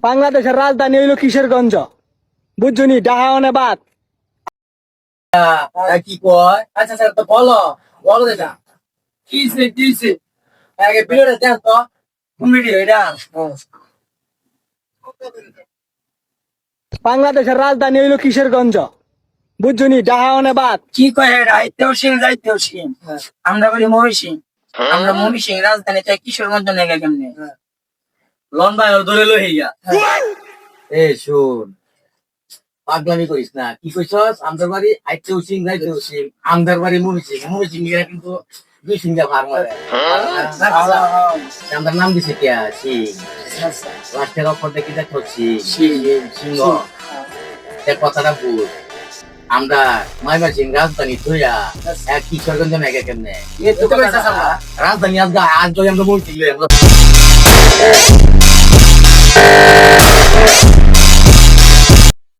বাংলাদেশের রাজধানী হইল কিশোরগঞ্জ, বুঝছনি? ডাহাওনে বাদ। কি কয়? আচ্ছা স্যার তো বলো বলো এটা কিসে আগে ভিডিওটা দেখ তো কোন ভিডিও এটা বাংলাদেশের রাজধানী হইল কিশোরগঞ্জ, বুঝছনি? ডাহাওনে বাদ। কি কয় এটা আইতেও সিং যাইতেও সিং আমরা বলি মহিষিং আমরা মহিষিং রাজধানী চাই কিশোরগঞ্জ নেগা কেমনে লম্বা ধরে লো হইয়া এ শুন পাগলামি করিস না কি কইছস আমদার বাড়ি আইতেও সিং যাইতেও সিং আমদার বাড়ি মহিষিং এরা কিন্তু দুই সিংহা ভার মারে আমদার নাম দিছে কিয়া সিং লাস্টের অক্ষর দেখি দেখছি সিংহ এর কথাটা ভুল আমরা ময়মনসিংহ রাজধানী থইয়া এক কিশোরগঞ্জ মেঘে কেমনে রাজধানী আজ আমরা বলছি